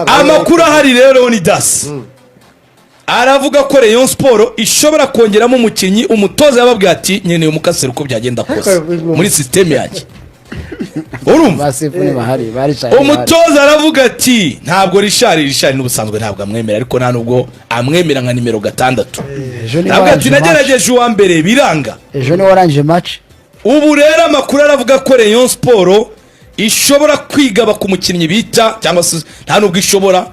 amakuru ahari rero Leonidas aravuga ko Rayon Sport ishobora kongeramo umukinyi umutoza yababwiye ati nyeneye umukasero uko byagenda kose muri system yanjye urumva umutoza aravuga ati ntabwo rishari n'ubusanzwe ntabwo amwemera ariko nta nubwo amwemera nka nimero 6 ntabwo ati nagerageje uwa mbere biranga ejo ni warangije match ubu rero amakuru aravuga ko Rayon Sport ishobora kwigaba ku mukinnyi bita cyangwa se nta nubwo ishobora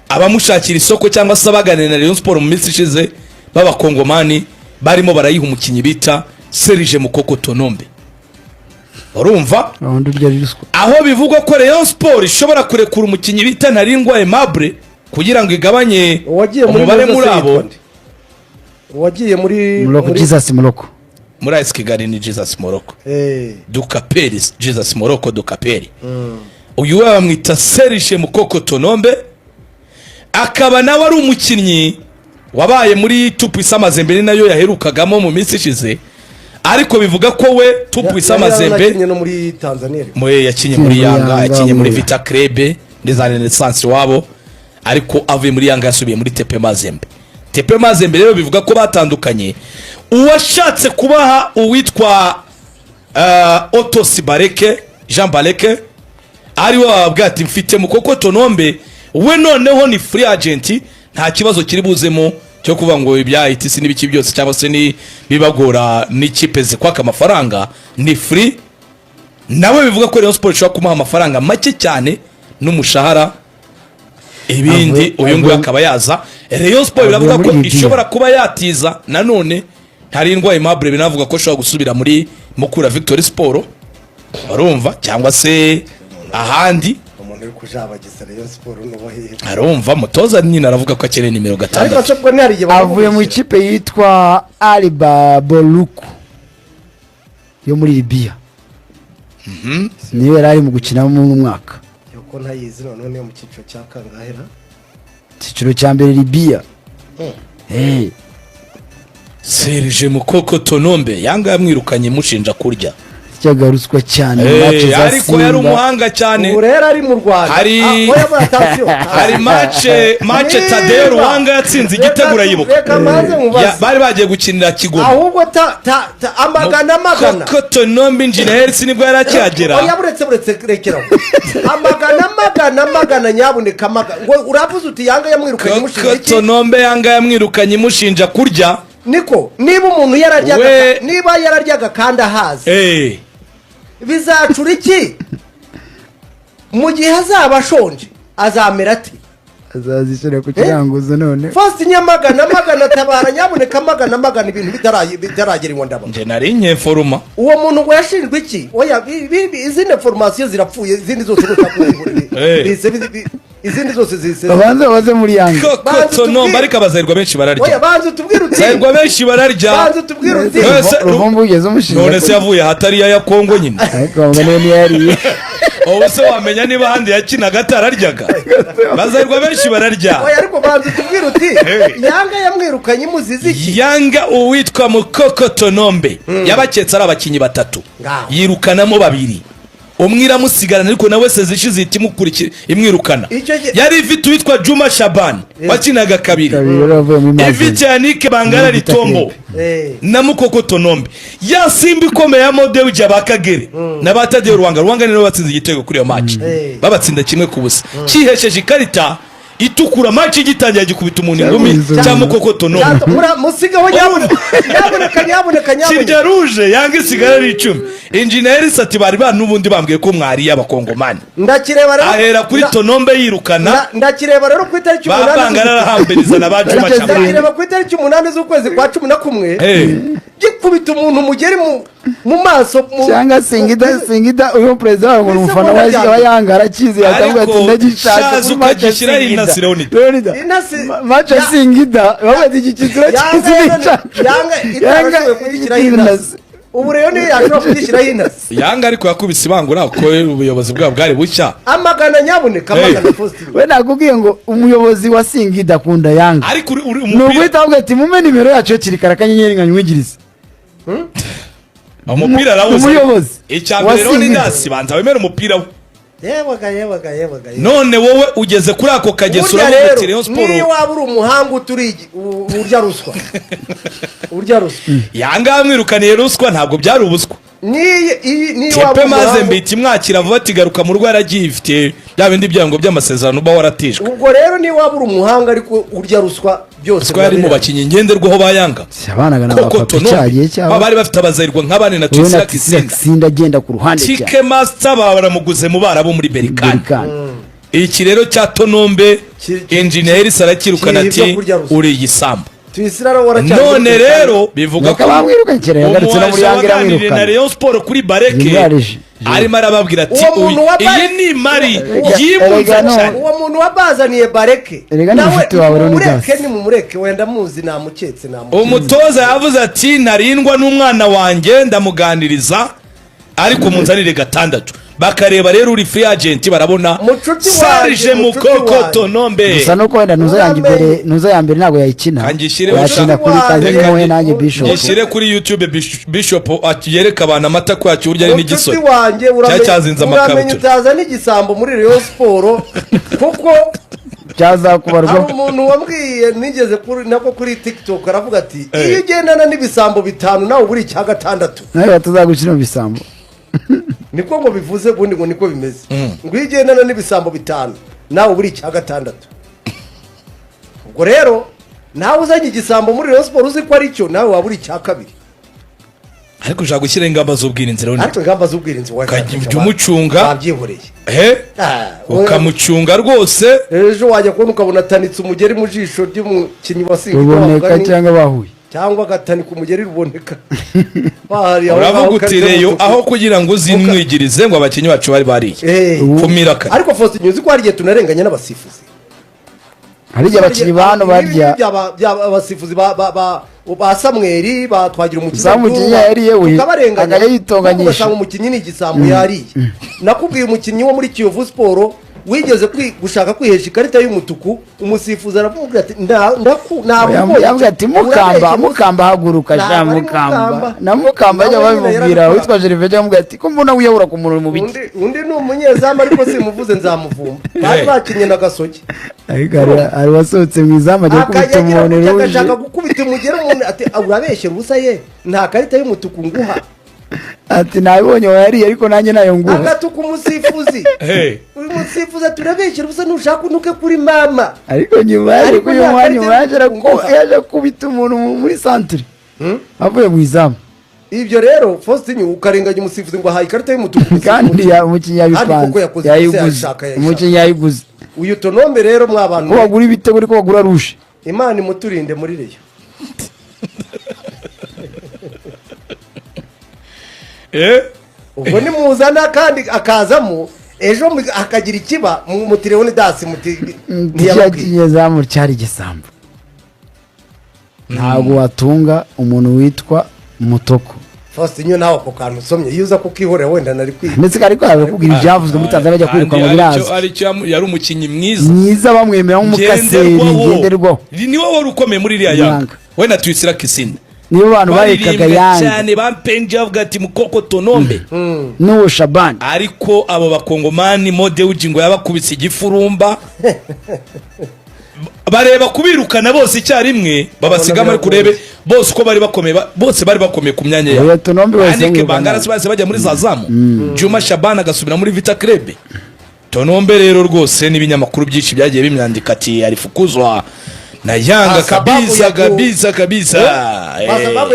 abamushakira isoko cyangwa se abaganira na Rayon Sport mu minsi ishize b'abakongomani barimo barayiha umukinnyi bita Serge Mukoko Tonombe urumva aho bivugwa ko Rayon Sport ishobora kurekura umukinnyi bita Ntarindwa Aimable kugira ngo igabanye umubare muri abo wagiye muri Jesus Morocco muri AS Kigali ni Jesus Morocco Dukaperi Jesus Morocco Dukaperi uyu bamwita Serge Mukoko Tonombe akaba nawe ari umukinnyi wabaye muri Tupuisa Mazembe nayo yaherukagamo mu minsi ishize ariko bivuga ko we Tupuisa Mazembe yakinye no muri Tanzania yakinye muri Yanga yakinye muri Vita Club ndezane Renaissance wabo ariko avuye muri Yanga yasubiye muri TP Mazembe. TP Mazembe rero bivuga ko batandukanye uwashatse kubaha uwitwa Otto Sibareke Jean Baleke ari wababwira ati mfite Mukoko Tonombe we noneho ni free agent nta kibazo kiri buzemo cyo kuvuga ngo ibya ITC n'ibiki byose cyangwa se ni bibagora n'ikipe zikwaka amafaranga ni free nawe bivuga ko Rayon Sport ishobora kumuha amafaranga make cyane n'umushahara ibindi uyu ngo akaba yaza Rayon Sport biravuga ko ishobora kuba yatiza nanone Ntarindwa Aimable binavuga ko ashobora gusubira muri Mukura Victory Sport barumva cyangwa se ahandi arumva mutoza nyine aravuga ko akeneye nimero 6 avuye mu ikipe yitwa Aliba Boluku yo muri Libya niwe yari mu gukina mu mwaka yuko ntayizi none mu cyiciro cya kangahera cyiciro cya mbere Libya Serge Mukoko Tonombe Yanga yamwirukanye mushinja kurya cyagaruswa cyane ariko yari umuhanga cyane urera ari mu Rwanda hari match Tadeo Ruhanga yatsinze Igitego yibuka bari bagiye gukinira Kigoma ahubwo amagana Mukoko Tonombe engineer sinibwo yaracyagera buretse rekeraho amagana nyabuneka ngo uravuze uti Yanga yamwirukanye mushinja iki Tonombe Yanga yamwirukanye mushinja kurya niko niba umuntu yararyaga kandi ahaze bizacura iki mu gihe azaba ashonje azamera ati azazishyira ku kiranguzo none first Nyamagana tabara nyabuneka amagana ibintu bitaragera iwondaba nje nari nyeforuma uwo muntu ngo yashinjwe iki oya izindi formation zirapfuye izindi zose izindi zose zise baze muri Yanga Tonombe ariko abazerwa benshi bararya oya banze tubwira uti bazerwa benshi bararya banze tubwira uti Ruvumbu ugeze umushinga none se yavuye hatari ya Kongo nyine ariko ngane ni yari se wamenya niba handi yakinaga atararyaga bazerwa benshi bararya oya ariko banze tubwira uti Yanga yamwirukanye muziziki Yanga uwitwa Mukoko Tonombe yabaketse ari abakinyi 3 yirukanamo 2 umwira musigarana ariko nawe sezishize itimukurikira imwirukana yari ifite witwa Juma Shaban wakinaga 2 ifite Yannick Bangara Litombo na Mukoko Tonombe ya Simba ikomeye ya Model Jabakagere na Batadeo Ruhanga niwe batsinze igitego kuri iyo match babatsinda kimwe ku busa kihesheje ikarita itukura match igitangira gikubita umuntu ingumi cya Mukoko Tonombe musigaho nyabuneka kirya rouge Yanga isigara ari 10 engineer sati bari nubundi bambwiye ko mwari y'abakongomani ndakireba rero ahera kuri Tonombe yirukana ndakireba rero ku itariki 8 babangana arahambiriza nabajuma cyane ndakireba ku itariki 8 z'ukwezi kwa 11 gikubita umuntu mugeri mu maso cyangwa singida uyu president wa umufana wa Yanga arakizi yatavuga ati ndagishaka kumagishyira inasi Leonidas match singida babaze igikizira Yanga kugishyira inasi ubu rero ni yashobora kugishyira inasi Yanga ariko yakubise ibangura ko ubuyobozi bwabo bwari bucya amagana nyabuneka amagana positive we nakubwiye ngo umuyobozi wa singida akunda Yanga ariko umupira avuga ati mume nimero yacu kirikara kanyenyeri nkanyigirize umupira rawuze umuyobozi icyambere Leonidas banza wemera umupira we yewaga none wowe ugeze kuri ako kageso uravuga uti Rayon Sport niyo waba uri umuhanga urya ruswa yanga mwirukaniye ruswa ntabwo byari ubuswa Tepe Mazembe itimwakira vuba tigaruka mu rwara gifite bya bindi byango by'amasezerano uba waratijwe ubwo rero ni waba uri umuhanga ariko urya ruswa byose twari mu bakinyi ngenderwaho bayanga abanaga n'abapapa cyagiye cyabo bari bafite abazayirwa nk'abane na Twisira Kisinda agenda ku ruhande cyane Tike Master baramuguze mu barabo muri Berikani iki rero cya Tonombe engineer sarakirukana ati uri igisambo none rero bivuga ko yagarutse no muri yangira mwirukana na Rayon Sport kuri Bareke arimo arababwira ati iyi ni mari yibuza cyane uwo muntu wabazaniye Bareke ni mumureke wenda muzi namuketse umutoza yavuze ati narindwa n'umwana wanjye ndamuganiriza ariko munzanire gatandatu bakareba rero uri free agent barabona Serge Mukoko Tonombe gusa nuko wenda nuza ya mbere ntago yayikina yashina kuri kazi moye nanjye Bishop yishire kuri YouTube Bishop akiyereka abantu amata ko yacyurya ari n'igisoro cyazinze amakabutura utaza n'igisambo muri Rayon Sport kuko cyazakubarwa umuntu wambwiye nigeze kuri TikTok aravuga ati iyo ugendana n'ibisambo bitanu nawe buri cya gatandatu nawe tuzagushyira mu bisambo niko ngo bivuze bundi ngo niko bimeze ngo igendana n'ibisambo bitanu nawe buri cya gatandatu ubwo rero nawe uzanye igisambo muri Rayon Sport uzi ko ari cyo nawe waburi cya kabiri ariko ushaka gushyira ingamba z'ubwirinzi rero ariko ingamba z'ubwirinzi ukajya umucunga babyihoreye ukamucunga rwose ejo wajya kubona ukabona atanitse umugeri mu jisho ry'umukinnyi wasinga uboneka cyangwa bahuye cyangwa agatanika umugeri ruboneka uravuga uti reyo aho kugira ngo uzinwigirize ngo abakinnyi bacu bari bariye kumira kare ariko Faustin uzi ko hari igihe tunarenganya n'abasifuzi hari igihe abakinnyi bano barya abasifuzi ba Samweli batwagira umukinnyi yariye we akabarenganya ugasanga umukinnyi ni igisambo yariye nakubwiye umukinnyi wo muri Kiyovu Sport wigeze gushaka kwihesha ikarita y'umutuku umusifuzi aravuga ati yambwiye ati mukamba haguruka sha mukamba na mukamba ajya babimubwira witwa Gervais yambwiye ati ko mbona wiyahura ku muntu mu biti undi ni umunyezamu ariko simuvuze nzamuvumba bari bakinye na Gasogi ari wasohotse mu izamu ajya kubita umuntu ruje agashaka gukubita umugera umuntu ati urabeshyera ubusa ye nta karita y'umutuku nguha ati nabonye wayariye ariko nanjye nayo nguha agatuka umusifuzi uyu musifuzi turabeshyira ubusa nushaka unuke kuri mama ariko nyuma ariko uyu mwanya yaje kubita umuntu muri centre avuye mu izamu ibyo rero Faustin ukarenganya umusifuzi ngo ahaye ikarita y'umutuku kandi umukinnyi yayiguze umukinnyi yayiguze uyu Tonombe rero mwabantu wagura ibitego ariko wagura rushe Imana imuturinde muri reyo ubwo ni muzana kandi akazamo ejo akagira ikiba mutirewoni dasi ntiyabwiye zamu cyari igisambo ntabwo watunga umuntu witwa Mutoko Faustin nawe ako kantu usomye iyo uza kukihorera wenda nari kwiga ndetse ariko kubwira ibyavuzwe muri Tanzania ajya kwiruka mu biraza yari umukinnyi mwiza bamwemera nk'umukaseri ngenderwaho ni wowe wari ukomeye muri iriya yanga we na Twisira Kisinda niyo bantu barekaga yanga cyane bampenje bavuga ati Mukoko Tonombe n'uwo Shabani ariko abo bakongomani mode ugingo yabakubise igifurumba bareba kubirukana bose icyarimwe babasiga muri kurebe bose uko bari bakomeye bose bari bakomeye ku myanya yabo Anike Bangara bose bajya muri Zazamu Juma Shabana agasubira muri Vita Club Tonombe rero rwose n'ibinyamakuru byinshi byagiye bimyandika ati arifukuzwa na Yanga kabisa sababu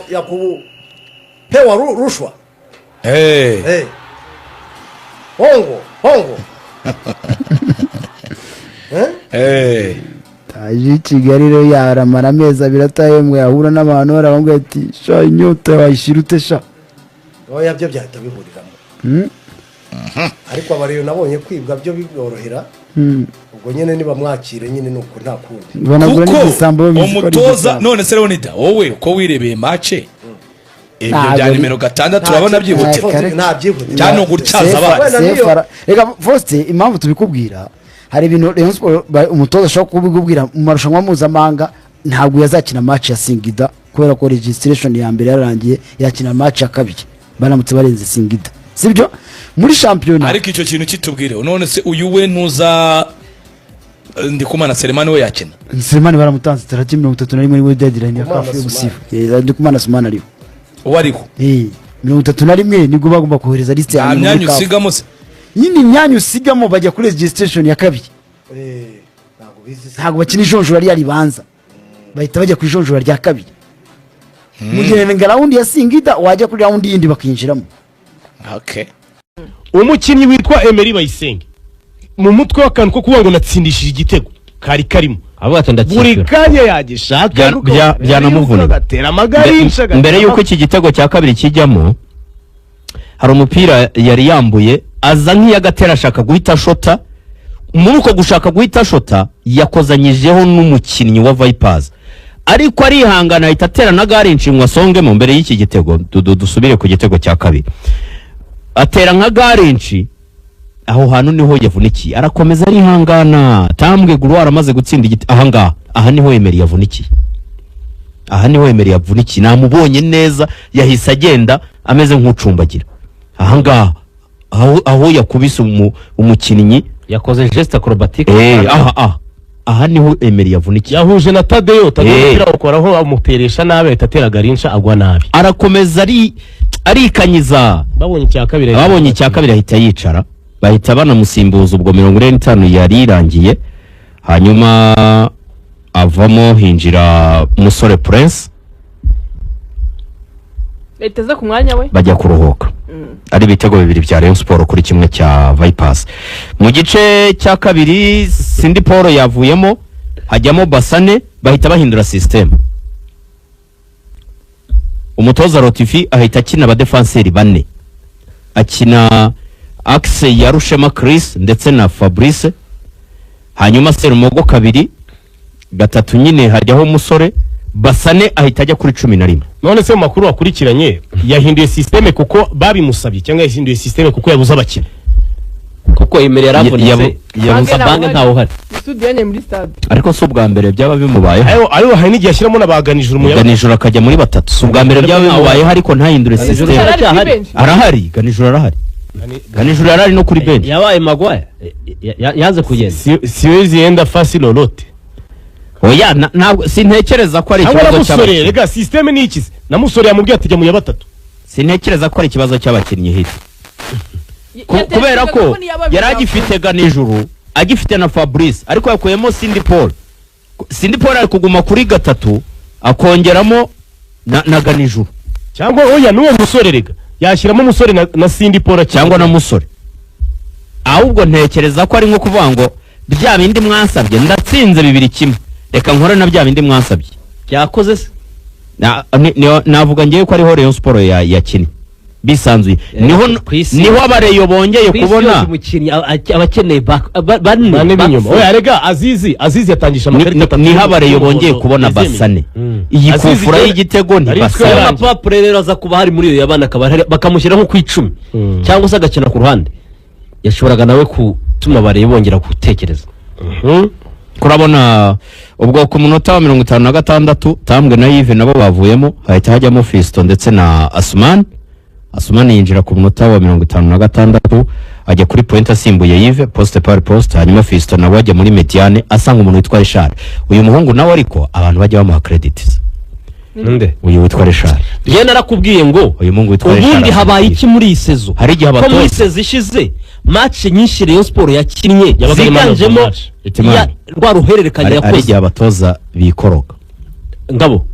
ya kupewa rushwa hongo taje Kigali rero yaramara amezi abiri atahembwe yahura n'abantu barabambwira ati sha inyota wayishira ute sha oya byo byahita bihuriramo ariko abariyo nabonye kwibwa byo biborohera ubwo nyene niba mwakire nyene nuko nta kundi kuko umutoza none se Leonida wowe uko wirebeye match ibyo bya nimero 6 turabona byihutira nta byihutira cyane ugutyaza abana reka Faustin impamvu tubikubwira hari ibintu Rayon Sport umutoza ashobora kubigubwira mu marushanwa mpuzamahanga ntabwo yazakina match ya Singida kubera ko registration ya mbere yarangiye yakina match ya kabiri banamutse barenze Singida sibyo muri shampiyona. ariko icyo kintu kitubwire none se uyu we ntuza Ndikumana Selemani we yakina Selemani baramutanze 31 muri deadline ya kafu yo gusifa. Ndikumana Selemani ariho wariho 31 nibwo bagomba kohereza liste ya myanya usigamo se nyine imyanya usigamo bajya kuri registration ya kabiri. Ntabwo bakina ijonjora rya ribanza bahita bajya ku ijonjora rya kabiri. Mu gihe nga round ya Singida wajya kuri round yindi bakinjiramo. Okay. Umukinnyi witwa Emery Bayisenge mu mutwe w'akantu ko kuvuga ngo natsindishije igitego kari karimo abo atandakira buri kanya yagishaka byanamuvuna gatera amagarisha mbere yuko iki gitego cya kabiri kijyamo hari umupira yari yambuye aza nk'iyagatera ashaka guhita shota muri uko gushaka guhita shota yakozanyijeho n'umukinnyi wa Vipers ariko arihangana ahita atera na garinci ngo asongemo mbere y'iki gitego dusubire ku gitego cya kabiri atera nka garinci aho hantu niho yavunikiye arakomeza arihangana tambwe Gloire amaze gutsinda ahangaha aha niho Emery yavunikiye namubonye neza yahise agenda ameze nk'ucumbagira ahangaha aho yakubise umukinnyi yakoze geste acrobatique aha niho Emery yavunikiye yahuje na Tadeyo ukoraho amuteresha nabe atatera garinca agwa nabi arakomeza arikanyiza babonye icya kabiri ahita yicara bahita banamusimbuza ubwo 45 yari irangiye hanyuma avamo hinjira Musore Prince iteze ku mwanya we bajya kuruhuka ari bitego bibiri bya Rayon Sport kuri kimwe cya Vipers. Mu gice cya kabiri Cindy Paul yavuyemo hajyamo Basane bahita bahindura system. Umutoza Rotifi ahita akina abadefenseri bane akina Axe ya Rushema Chris ndetse na Fabrice hanyuma Serumogo kabiri gatatu nyine hajyaho Musore Basane ahita ajya kuri 11. None se makuru akurikiranye yahinduye systeme kuko babimusabye cyangwa yahinduye systeme kuko yabuza abakina kuko Emery yaravunitse yabuza bange ntawo uhari studio muri stade ariko so bwa mbere byaba bimubayeho ayo hari n'igihe ashyiramo nabaganijuru umuyaga ganijuru akajya muri batatu so bwa mbere byaba bimubayeho ariko ntahindure systeme arahari ganijuru arahari no kuri bench yabaye Magwaye yaze kugenda siwezi yenda fasi lolote oya ntabwo sintekereza ko ari ikibazo cy'abakinnyi rega systeme ni iki na Musore yamubwiye ati jya mu ya batatu sintekereza ko ari ikibazo cy'abakinnyi hita kubera ko yari agifite ganijuru agifite na Fabrice ariko yakuyemo Cindy Paul ari kuguma kuri gatatu akongeramo na ganijuru cyangwa oya n'uwo Musore rega yashyiramo Musore na Cindy Paul cyangwa na Musore ahubwo ntekereza ko ari nko kuvuga ngo bya bindi mwansabye ndatsinze 2-1 reka nkore na bya bindi mwansabye byakoze se navuga ngiye ko ariho Rayon Sport yakini bisanzuye niho abareyo bongeye kubona umukinnyi abakeneye bane binyuma oya rega Azizi yatangisha amakarita niho abareyo bongeye kubona Basane iyi kufura y'igitego ntibasana amapapure rero aza kuba hari muri iyo yabana bakamushyira nko ku 10 cyangwa se agakina ku ruhande yashoboraga nawe gutuma abareyo bongera gutekereza kurabona ubwo ku munota wa 56 tambwe na Yves nabo bavuyemo hahita hajyamo Fisto ndetse na Asumani yinjira ku munota wa 56 ajya kuri point asimbuye Yves poste par poste hanyuma Fisto nawe ajya muri mediane asanga umuntu witwa Richard uyu muhungu nawe ariko abantu bajya bamuha credits nde uyu witwa Richard je narakubwiye ngo uyu muhungu witwa Richard ubundi habaye iki muri isezo hari igihe abatoza muri isezo ishize match nyinshi Rayon Sport yakinnye ziganjemo rwa ruhererekanya yakoze hari igihe abatoza bikoroga ngabo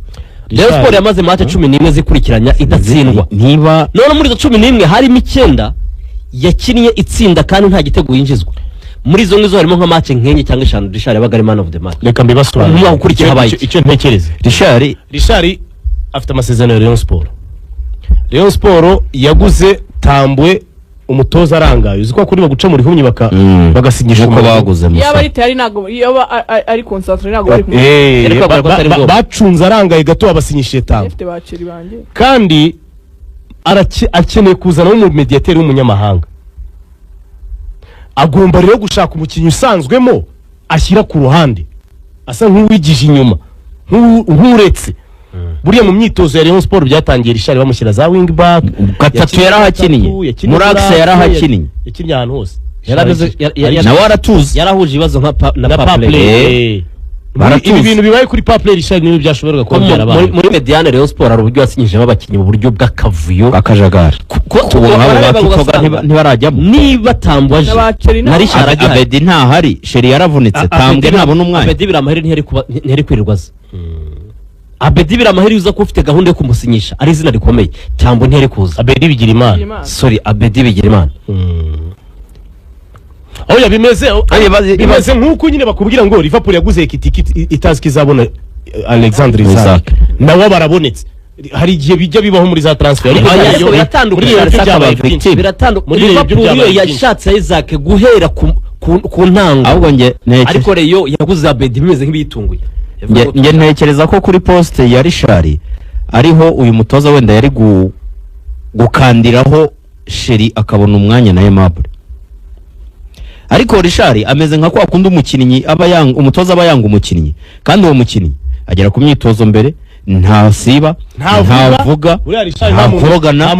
Rayon Sport yamaze match 11 zikurikiranya idatsindwa niba none muri zo 11 harimo 9 yakinnye itsinda kandi nta gitego yinjizwa muri zo ngizo harimo nka match nkenye cyangwa 5 Richard yabaga ari man of the match reka mbibasobanurire mu gukurikira habaye icyo ntekereze Richard afite amasezerano ya Rayon Sport yaguze Tambwe umutoza arangaye uziko kuri baguca muri humye bagasinyisha uko baguze musa yaba ari tayari nago yaba ari concentrate nago bari bacunza arangaye gato abasinyishije Tambwe afite baciri banje kandi akeneye kuzana mu mediateur w'umunyamahanga agomba rero gushaka umukinnyi usanzwemo ashyira ku ruhande asa nk'uwigije inyuma nk'uretse buriya mu myitozo ya Rayon Sport byatangiye Richard bamushyira za wing back gatatu yarahakiniye muri Axe yarahakiniye yakinnye ahantu hose nawe aratuzi yarahuje ibibazo na Paple ibi bintu bibaye kuri Paple Richard nibi byashoboraga kuba byarabaye muri Mediane Rayon Sport hari uburyo yasinyijemo abakinnyi mu buryo bw'akavuyo akajagari ntibarajyamo niba tambwaje na Richard Abedi ntahari Sheri yaravunitse tambwe ntabona umwanya Abedi biramaheri ntiyari kwirirwaza Abedi biramaheri uza ko ufite gahunda yo kumusinyisha ari izina rikomeye tambwe ntiyari kuza Abedi bigira imana Abedi bigira imana oya bimeze nk'uko nyine bakubwira ngo Liverpool yaguze kitiki itazi kizabona Alexander Isak nawe barabonetse hari igihe bijya bibaho muri za transfer biratandukanye Liverpool yashatse Isak guhera ku ntango ahubwo ariko Reyo yaguze Abedi bimeze nk'ibitunguye nge ntekereza ko kuri poste ya Richard ariho uyu mutoza wenda yari gukandiraho Sheri akabona umwanya na Aimable ariko Richard ameze nka kwa kundi umukinnyi umutoza aba yanga umukinnyi kandi uwo mukinnyi agera ku myitozo mbere ntasiba ntavuga ntakorogana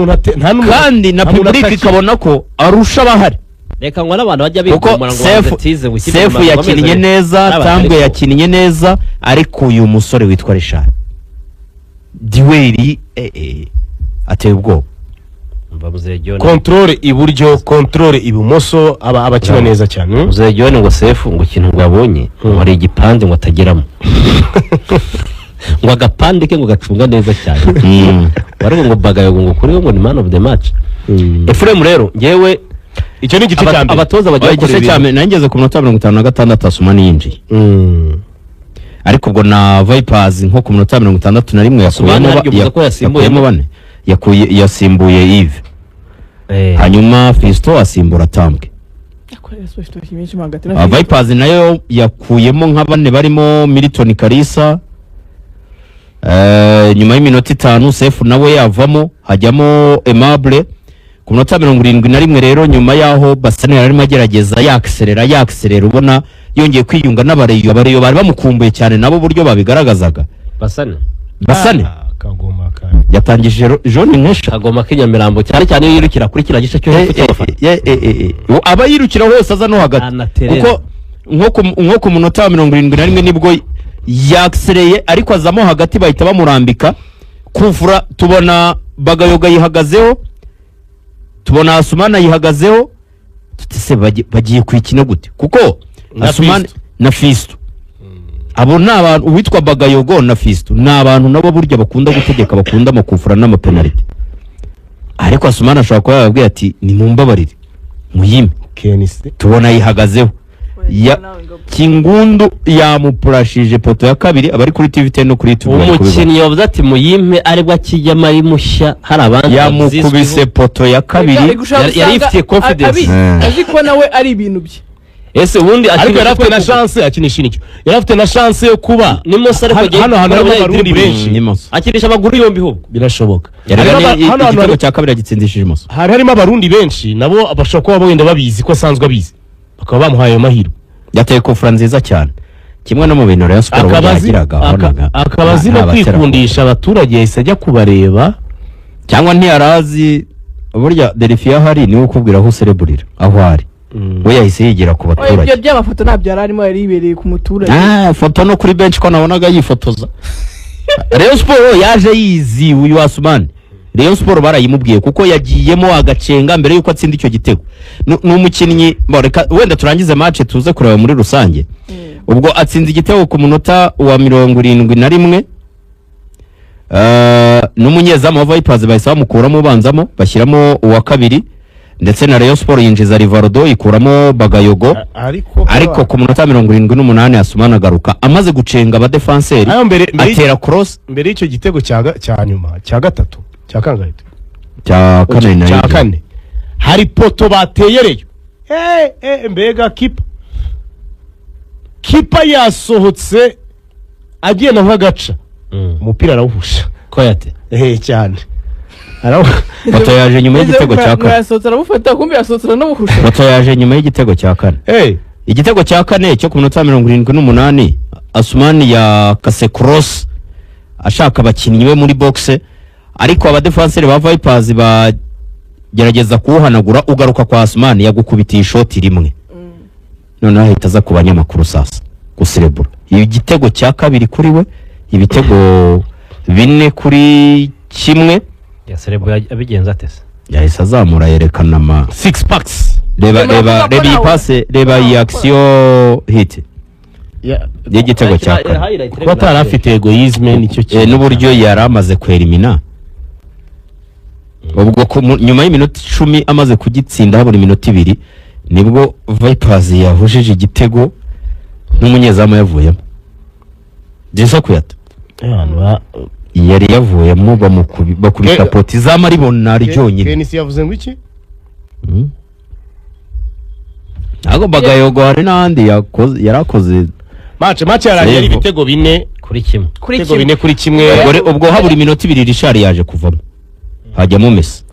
kandi na public ikabona ko arusha abahari reka ngo n'abantu bajya bigomara ngo batize ngo Sefu yakinnye neza Tambwe yakinnye neza ariko uyu musore witwa Richard Diweri ateye ubwoba controle iburyo controle ibumoso abakina neza cyane uzejyone ngo Sefu ngo ikintu ngabonye hari igipande ngo atageramo ngo agapande ke ngo gacunga neza cyane bari ngo bagayo ngo kuri ngo ni man of the match Efrem rero ngewe icyo ni igice cyambere abatoza bagiye igice cyambere nangeze ku minota 56 Asumani yinjiye ariko ubwo na Vipers nko ku minota 61 yakuyemo bane yasimbuye Yves hanyuma Fisto asimbura Tambwe Vipers nayo yakuyemo nka bane barimo Milton Kalisa nyuma y'iminota 5 Sefu nawe yavamo hajyamo Aimable ku minota 71 rero nyuma yaho Basane yarimo agerageza yakselera ubona yongeye kwiyunga n'abareyo bari bamukumbuye cyane nabo buryo babigaragazaga Basane yatangije John Nkesha agoma k'inyamirambo cyane yirukira kuri kira gice cyo hepfo cy'abafana aba yirukira hose aza no hagati kuko nko ku munota 71 nibwo yaksereye ariko azamo hagati bahita bamurambika kuvura tubona Bagayoga yihagazeho tubona Asumana yihagazeho tutese bagiye kwikina gute kuko Asumana na Fisto abo n'abantu uwitwa Bagayogo na Fisto n'abantu nabo burya bakunda gutegeka bakunda makufura n'amapenalty ariko Asumana ashaka ko yababwiye ati ni mumbabarire muyime tubona yihagazeho Kingundu yamupurashije poto ya kabiri abari kuri TV10 no kuri YouTube umukinnyi yavuze ati muyime aribwo akijyama ari mushya hari abandi yamukubise poto ya kabiri yari ifite confidence azi ko nawe ari ibintu bye ese ubundi ariko yari afite na chance akinisha icyo yari afite na chance yo kuba nimose ariko hano abarundi benshi akinisha amaguru yombi ho birashoboka hano igitego cya kabiri agitsindishije imoso harimo abarundi benshi nabo bashobora kuba wenda babizi ko asanzwe abizi bakaba bamuhaye amahirwe yateye kofra nziza cyane kimwe no mu bintu Rayon Sport yagiraga akabazi no kwikundisha abaturage yahise ajya kubareba cyangwa ntiyarazi burya Delphia hari niwe ukubwira aho usereburira aho ari we yahise yigira ku baturage ibyo by'amafoto ntabyo yararimo yari yibereye ku muturage foto no kuri bench ko nabonaga yifotoza Rayon Sport yaje yizi uyu Asumani Rayon Sport barayimubwiye kuko yagiyemo agacenga mbere yuko atsinda icyo gitego n'umukinnyi reka wenda turangize match tuze kureba muri rusange ubwo atsinze igitego ku munota wa 71 n'umunyezamu wa Vipers bahise bamukuramo banzamo bashyiramo uwa kabiri ndetse na Rayon Sport yinjiza Rivaldo ikuramo Bagayogo ariko ku munota 78 Asumana agaruka amaze gucenga aba defenseur atera cross mbere y'icyo gitego cya nyuma cya gatatu cya kangahe cya kane hari poto bateyereyo mbega kipa yasohotse agenda nk'agaca umupira arawuhusha ko yate cyane poto yaje nyuma y'igitego cya kane yasohotse arabufata kumbe yasohotse no buhusha poto yaje nyuma y'igitego cya kane igitego cya kane cyo ku minota 78 Asumani ya kase cross ashaka abakinnyi be muri boxe ariko abadefanseri ba Vipers bagerageza kuwuhanagura ugaruka kwa Asmani yagukubitiye ishoti rimwe noneho ahita aza ku banyamakuru sasa guserebura iyo gitego cya kabiri kuri we ibitego 4-1 yaserebo abigenza atese yahise azamura yerekana ama 6 packs reba iyi passe reba iyi action hit y'igitego cya kane kuko atari afite egoisme nicyo kintu n'uburyo yari amaze kwerimina ubwo nyuma y'iminota 10 amaze kugitsinda habura iminota 2 nibwo Vipers yahujije igitego n'umunyezamu yavuyemo Jesa Kuyata yari yavuyemo bakubita poti zama ribona ryonyine Kenisi yavuze ngo iki ntago bagayogo hari n'andi yarakoze match yarangiye ibitego 4 kuri kimwe ibitego 4 kuri kimwe ubwo habura iminota 2 Richard yaje kuvamo hajyamo Messi